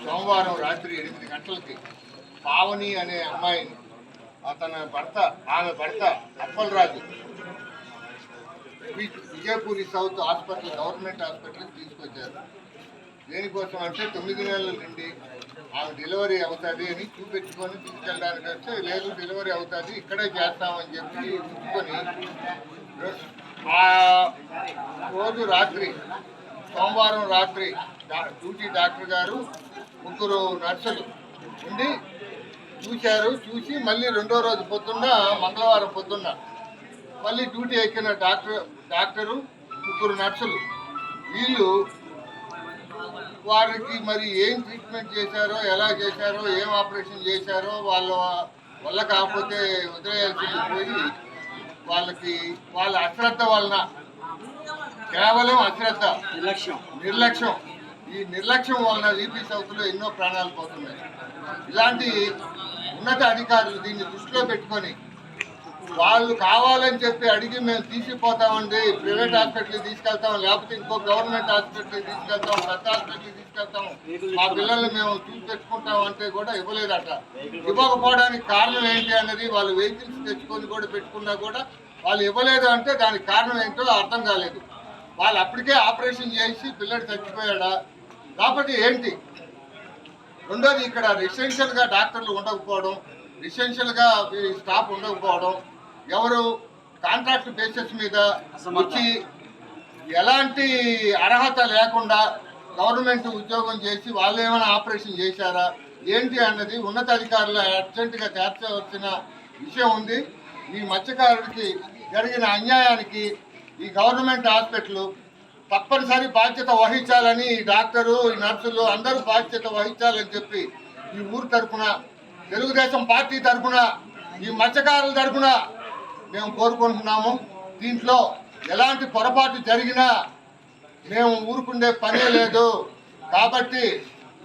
సోమవారం రాత్రి 8 గంటలకి పావని అనే అమ్మాయిని ఆమె భర్త Appalaraju Vijayapuri south hospital government హాస్పిటల్కి తీసుకొచ్చారు. దేనికోసం అంటే 9 నెలల నుండి ఆమె డెలివరీ అవుతుంది అని చూపించుకొని తీసుకెళ్ళడానికి వస్తే లేదు డెలివరీ అవుతుంది ఇక్కడే చేస్తామని చెప్పి చూసుకొని ఆ రోజు రాత్రి సోమవారం రాత్రి డ్యూటీ డాక్టర్ గారు 3 నర్సులు ఉండి చూసి మళ్ళీ రెండో రోజు పొద్దున్న మంగళవారం పొద్దున్న మళ్ళీ డ్యూటీ ఎక్కిన డాక్టరు 3 నర్సులు వీళ్ళు వారికి మరి ఏం ట్రీట్మెంట్ చేశారో ఎలా చేశారో ఏం ఆపరేషన్ చేశారో వాళ్ళ వల్ల కాకపోతే వదిలేయాల్సింది పోయి వాళ్ళ అశ్రద్ధ వలన కేవలం అశ్రద్ధ నిర్లక్ష్యం ఈ నిర్లక్ష్యం వలన వీపీ సౌత్లో ఎన్నో ప్రాణాలు పోతున్నాయి. ఇలాంటి ఉన్నత అధికారులు దీన్ని దృష్టిలో పెట్టుకొని వాళ్ళు కావాలని చెప్పి అడిగి మేము తీసిపోతామండి ప్రైవేట్ హాస్పిటల్కి తీసుకెళ్తాం లేకపోతే ఇంకో గవర్నమెంట్ హాస్పిటల్కి తీసుకెళ్తాం పెద్ద హాస్పిటల్కి తీసుకెళ్తాం మా పిల్లల్ని మేము చూసి పెట్టుకుంటాం అంటే కూడా ఇవ్వలేదట. ఇవ్వకపోవడానికి కారణం ఏంటి అన్నది వాళ్ళు వెహికల్స్ తెచ్చుకొని కూడా పెట్టుకున్నా కూడా వాళ్ళు ఇవ్వలేదు అంటే దానికి కారణం ఏంటో అర్థం కాలేదు. వాళ్ళు అప్పటికే ఆపరేషన్ చేసి పిల్లడు చచ్చిపోయాడా లేకపోతే ఏంటి? రెండోది ఇక్కడ రెసిడెన్షియల్గా డాక్టర్లు ఉండకపోవడం, రెసిడెన్షియల్గా స్టాఫ్ ఉండకపోవడం, ఎవరు కాంట్రాక్ట్ బేసిస్ మీద వచ్చి ఎలాంటి అర్హత లేకుండా గవర్నమెంట్ ఉద్యోగం చేసి వాళ్ళు ఏమైనా ఆపరేషన్ చేశారా ఏంటి అన్నది ఉన్నతాధికారులు అర్జెంటుగా తేల్చవలసిన విషయం ఉంది. ఈ మత్స్యకారుడికి జరిగిన అన్యాయానికి ఈ గవర్నమెంట్ హాస్పిటల్ తప్పనిసరి బాధ్యత వహించాలని ఈ డాక్టరు ఈ నర్సులు అందరూ బాధ్యత వహించాలని చెప్పి ఈ ఊరు తరఫున తెలుగుదేశం పార్టీ తరఫున ఈ మత్స్యకారుల తరఫున మేము కోరుకుంటున్నాము. దీంట్లో ఎలాంటి పొరపాటు జరిగినా మేము ఊరుకుండే పనే లేదు. కాబట్టి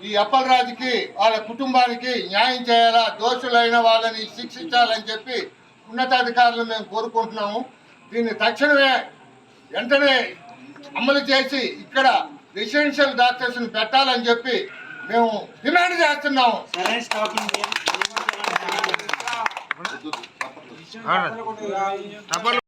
ఈ అప్పలరాజుకి వాళ్ళ కుటుంబానికి న్యాయం చేయాలా, దోషులైన వాళ్ళని శిక్షించాలని చెప్పి ఉన్నతాధికారులు మేము కోరుకుంటున్నాము. దీన్ని తక్షణమే వెంటనే అమలు చేసి ఇక్కడ రెసిడెన్షియల్ డాక్టర్స్ని పెట్టాలని చెప్పి మేము డిమాండ్ చేస్తున్నాము.